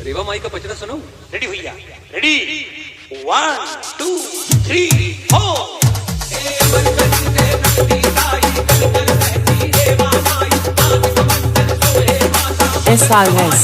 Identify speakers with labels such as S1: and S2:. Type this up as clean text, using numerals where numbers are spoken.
S1: रेवा माई का पचरा सुनो।
S2: रेडी भैया, रेडी 1 2 3 4।
S3: SRS